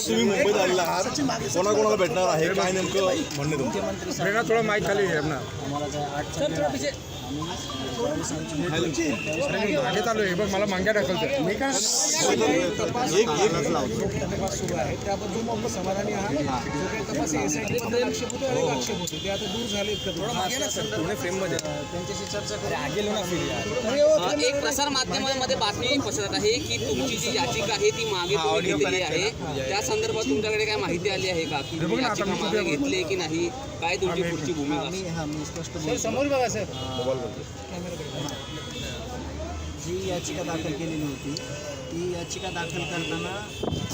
तुम्ही मुंबईत आलेला आहात, कोणाकोणाला भेटणार आहे, काय नेमकं म्हणणे तुमचं? मुख्यमंत्री थोडं माईक खाली घे ना. आम्हाला काय अडचण मागे चालू आहे बघ, मला मांग्या ढकलते. मी काय तपास सुरू आहे त्याबद्दल मग समाधानी आहात. जो काही तपास एसआयटी आक्षेप होतो आणि आक्षेप होते ते आता दूर झाले. त्यांच्याशी चर्चा करू. एक प्रसार माध्यमांमध्ये बातमी पसरत आहे की तुमची जी याचिका आहे ती मागे तुम्ही घेतलेली आहे. त्या संदर्भात तुमच्याकडे काय माहिती आली आहे का की तुम्ही याचिका मागे घेतली की नाही, काय तुमची पुढची भूमिका? मी स्पष्ट बोलतो. समोर बघा सर. जी याचिका दाखल केलेली होती ती याचिका दाखल करताना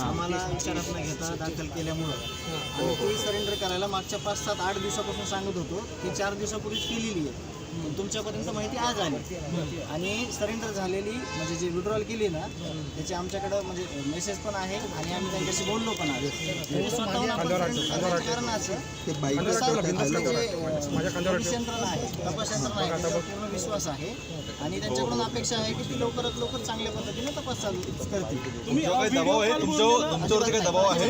आम्हाला विचारात न घेता दाखल केल्यामुळं आम्ही ती सरेंडर करायला मागच्या 5, 7, 8 दिवसापासून सांगत होतो. ती 4 दिवसापूर्वीच केलेली आहे. पण तुमच्यापर्यंत माहिती आज आली आणि सरेंडर झालेली म्हणजे जी विड्रॉल केली ना त्याची आमच्याकडं म्हणजे मेसेज पण आहे आणि आम्ही त्यांच्याशी बोललो पण आहे. म्हणजे स्वतःहून आपण कारण असं पोलीस यंत्रणा आहे, तपास यंत्रणा आहे, त्याच्यावर पूर्ण विश्वास आहे आणि त्यांच्याकडून अपेक्षा आहे की ती लवकरात लवकर चांगल्या पद्धतीने तपास चालू करतील. तुमच्यावर काही दबाव आहे, तुमच्यावरती काही दबाव आहे?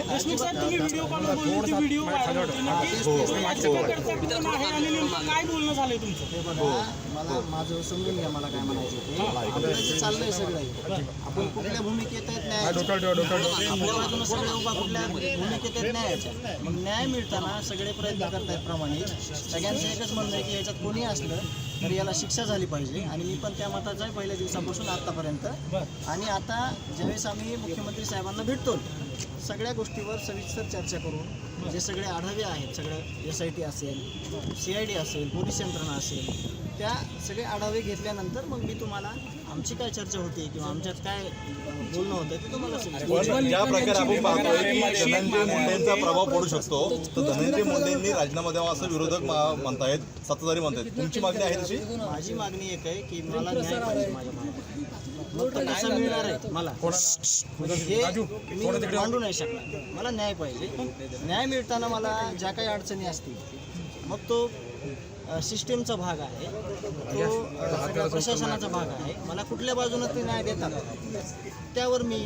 काय बोलणं झालंय तुमचं? मला माझं समजून घ्या मला काय म्हणायचं ते. आपलं जे चाललंय सगळं आपण कुठल्या भूमिकेत आहेत न्यायाच्या, आपल्या बाजूनं सगळे उभा कुठल्या भूमिकेत आहेत न्यायाच्या. मग न्याय मिळताना सगळे प्रयत्न करतायत प्रामाणिक. सगळ्यांचं एकच म्हणणं आहे की याच्यात कोणी असलं तर याला शिक्षा झाली पाहिजे आणि मी पण त्या मताचा आहे पहिल्या दिवसापासून आत्तापर्यंत. आणि आता ज्यावेळेस आम्ही मुख्यमंत्री साहेबांना भेटतो सगळ्या गोष्टीवर सविस्तर चर्चा करून जे सगळे आढावे आहेत, सगळं SIT असेल, CID असेल, पोलीस यंत्रणा असेल, त्या सगळे आढावे घेतल्यानंतर मग मी तुम्हाला आमची काय चर्चा होती किंवा आमच्यात काय बोलणं होतं ते तुम्हाला पण ज्या प्रकारे आपण पाहतोय की धनंजय मुंडेंचा प्रभाव पडू शकतो, तर धनंजय मुंडेंनी राजीनामा द्यावा असं विरोधक म्हणतायत, सत्ताधारी म्हणतायत. तुमची मागणी आहे तशी? माझी मागणी एक आहे की मला न्याय पाहिजे माझ्या भावाला. मग तो कसा मिळणार आहे मला हे मी मांडू नाही शकणार. मला न्याय पाहिजे. न्याय मिळताना मला ज्या काही अडचणी असतील मग तो सिस्टीमचा भाग आहे, तो प्रशासनाचा भाग आहे. मला कुठल्या बाजूनं ते न्याय देतात त्यावर मी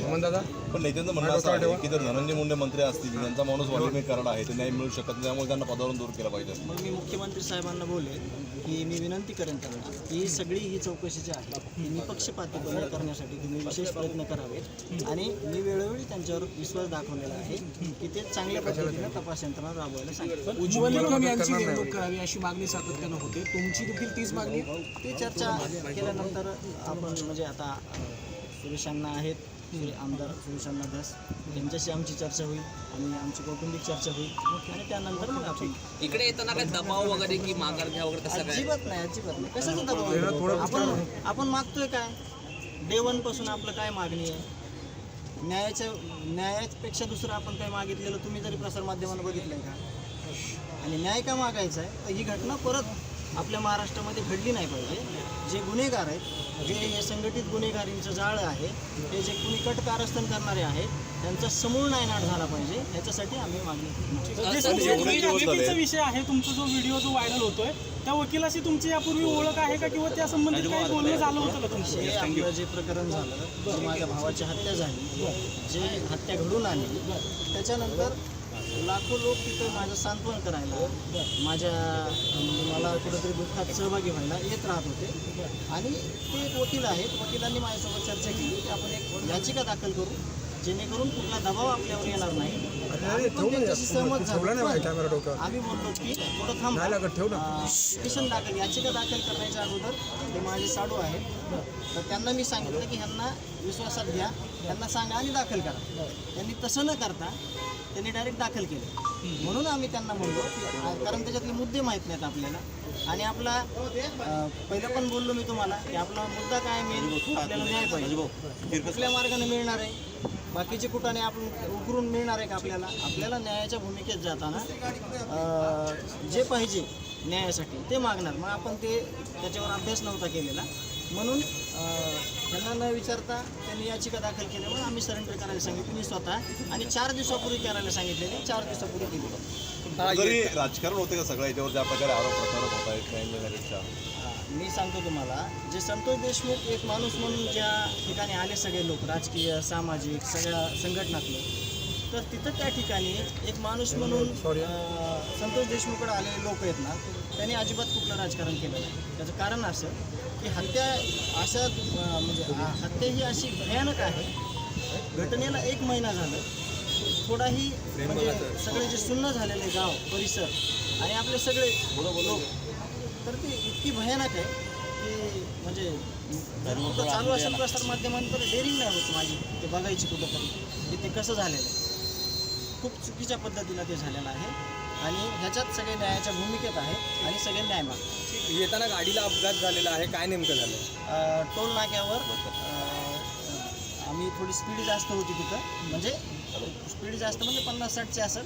पण नेत्यांचं म्हणणं असं आहे की जर धनंजय मुंडे मंत्री असतील, त्यांचा माणूस वाल्मिकीकरण आहे, ते न्याय मिळू शकत नाही, त्यामुळे त्यांना पदावरून दूर केलं पाहिजे. मग मी मुख्यमंत्री साहेबांना बोलेन की मी विनंती करेन त्यांना की सगळी ही चौकशी जी आहे ती निपक्षपातीपणे करण्यासाठी तुम्ही विशेष प्रयत्न करावेत आणि मी वेळोवेळी त्यांच्यावर विश्वास दाखवलेला आहे की ते चांगल्या पद्धतीने तपास यंत्रणा राबवायला सांगितलं. उज्ज्वल निकम यांची नेमणूक करावी अशी मागणी सातत्यानं होते. तुमची देखील तीच मागणी? ते चर्चा केल्यानंतर आपण म्हणजे आता सुरेशांना आहेत आमदार सुरेशांना दास यांच्याशी आमची चर्चा होईल आणि आमची कौटुंबिक चर्चा होईल आणि त्यानंतर मग आपण इकडे येताना काय दबाव वगैरे की माघार घ्या वगैरे तसं काय? अजिबात नाही. कशाचा दबाव? आपण मागतोय काय? डे 1 पासून आपलं काय मागणी आहे? न्यायापेक्षा दुसरं आपण काय मागितलेलं तुम्ही जरी प्रसारमाध्यमांना बघितलंय का? आणि न्याय का मागायचा आहे तर ही घटना परत आपल्या महाराष्ट्रामध्ये घडली नाही पाहिजे. जे गुन्हेगार आहेत, जे हे संघटित गुन्हेगारींचं जाळं आहे, हे जे कुणी कारस्थान करणारे आहेत त्यांचा समूळ नायनाट झाला पाहिजे याच्यासाठी आम्ही मागणी. विषय आहे तुमचा जो व्हिडिओ जो व्हायरल होतोय त्या वकिलाशी तुमची यापूर्वी ओळख आहे का किंवा त्या संबंधित काही बोलणं झालं होतं का तुमचं? हे आपलं जे प्रकरण झालं, जे माझ्या भावाची हत्या झाली, जे हत्या घडून आली, त्याच्यानंतर लाखो लोक तिथं माझं सांत्वन करायला, मला कुठंतरी दुःखात सहभागी व्हायला येत राहत होते. आणि ते एक वकील आहेत, वकिलांनी माझ्यासोबत चर्चा केली की आपण एक याचिका दाखल करू जेणेकरून कुठला दबाव आपल्यावर येणार नाही. त्यांच्याशी सहमत झालो. आम्ही बोललो की थोडं थांब, पिटिशन दाखल याचिका दाखल करण्याच्या अगोदर ते माझे साडू आहेत तर त्यांना मी सांगितलं की ह्यांना विश्वासात घ्या, त्यांना सांगा आणि दाखल करा. त्यांनी तसं न करता त्यांनी डायरेक्ट दाखल केलं. म्हणून आम्ही त्यांना म्हणलो की कारण त्याच्यातले मुद्दे माहीत नाहीत आपल्याला आणि आपला पहिलं पण बोललो मी तुम्हाला की आपला मुद्दा काय मेन आपल्याला न्याय पाहिजे. कुठल्या मार्गाने मिळणार आहे, बाकीचे कुठाने आपण उकरून मिळणार आहे का आपल्याला न्यायाच्या भूमिकेत जाताना जे पाहिजे न्यायासाठी ते मागणार. मग आपण त्याच्यावर अभ्यास नव्हता केलेला म्हणून त्यांना न विचारता त्यांनी याचिका दाखल केल्यामुळे आम्ही सरेंडर करायला सांगितलं मी स्वतः आणि 4 दिवसापूर्वी करायला सांगितलेली 4 दिवसापूर्वी केली. जरी राजकारण होते का सगळ्या याच्यावर ज्या प्रकारे आरोप प्रत्यारोप होत आहेत न्याय मिळण्यापेक्षा? मी सांगतो तुम्हाला, जे संतोष देशमुख एक माणूस म्हणून ज्या ठिकाणी आले सगळे लोक राजकीय सामाजिक सगळ्या संघटनातले तर तिथं त्या ठिकाणी एक माणूस म्हणून संतोष देशमुखकडे आलेले लोक आहेत ना, त्यांनी अजिबात कुठलं राजकारण केलं नाही. त्याचं कारण असं की हत्या अशा हत्या ही अशी भयानक आहे. घटनेला 1 महिना झालं, थोडाही म्हणजे सगळे जे सुन्न झालेले गाव परिसर आणि आपले सगळे लोक, तर ती इतकी भयानक आहे की म्हणजे जर कुठं चालू असेल प्रसारमाध्यमांतर डेअरिंग नाही होत माझी ते बघायची कुठंतरी की ते कसं झालेलं आहे. खूप चुकीच्या पद्धतीनं ते झालेलं आहे आणि ह्याच्यात सगळे न्यायाच्या भूमिकेत आहेत आणि सगळे न्याय मागतात. येताना गाडीला अपघात झालेला आहे, काय नेमकं झालं? टोल नाक्यावर आम्ही थोडी स्पीड जास्त होती तिथं, म्हणजे स्पीड जास्त म्हणजे 50-60ची असेल,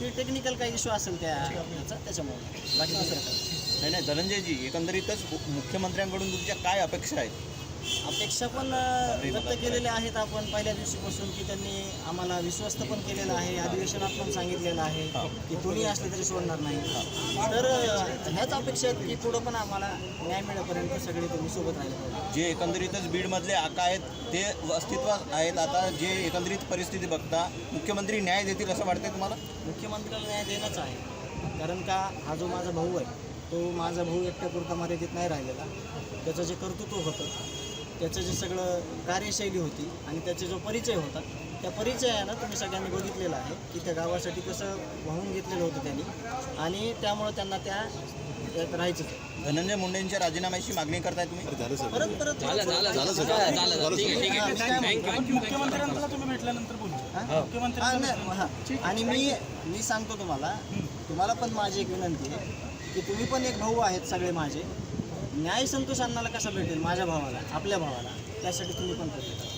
ते टेक्निकल काही इश्यू असेल त्याचा, त्याच्यामुळे बाकी दुसरं काही नाही धनंजयजी, एकंदरीतच मुख्यमंत्र्यांकडून तुमच्या काय अपेक्षा आहेत? अपेक्षा पण व्यक्त केलेल्या आहेत आपण पहिल्या दिवशीपासून की त्यांनी आम्हाला विश्वस्त पण केलेलं आहे, अधिवेशनात पण सांगितलेलं आहे की कोणी असले तरी सोडणार नाही. तर ह्याच अपेक्षा आहेत की पुढं पण आम्हाला न्याय मिळेपर्यंत सगळे तुम्ही सोबत राहिले पाहिजे. जे एकंदरीतच बीडमधले आका आहेत ते अस्तित्वात आहेत. आता जे एकंदरीत परिस्थिती बघता मुख्यमंत्री न्याय देतील असं वाटतंय तुम्हाला? मुख्यमंत्र्याला न्याय देणंच आहे, कारण का हा जो माझा भाऊ आहे तो माझा भाऊ एकट्यापुरता मर्यादित नाही राहिलेला. त्याचं जे कर्तृत्व होतं, त्याचं जे सगळं कार्यशैली होती आणि त्याचा जो परिचय होता, त्या परिचयानं तुम्ही सगळ्यांनी बघितलेलं आहे की त्या गावासाठी कसं वाहून घेतलेलं होतं त्यांनी आणि त्यामुळं त्यांना त्यात राहायचं. धनंजय मुंडेंच्या राजीनाम्याची मागणी करताय तुम्ही? परत मुख्यमंत्र्यांना तुम्ही भेटल्यानंतर बोलू. मुख्यमंत्री आणि मी सांगतो तुम्हाला पण माझी एक विनंती आहे की तुम्ही पण एक भाऊ आहेत सगळे माझे. न्याय संतोष अण्णाला कसा भेटेल माझ्या भावाला, आपल्या भावाला, त्यासाठी तुम्ही पण प्रयत्न करा.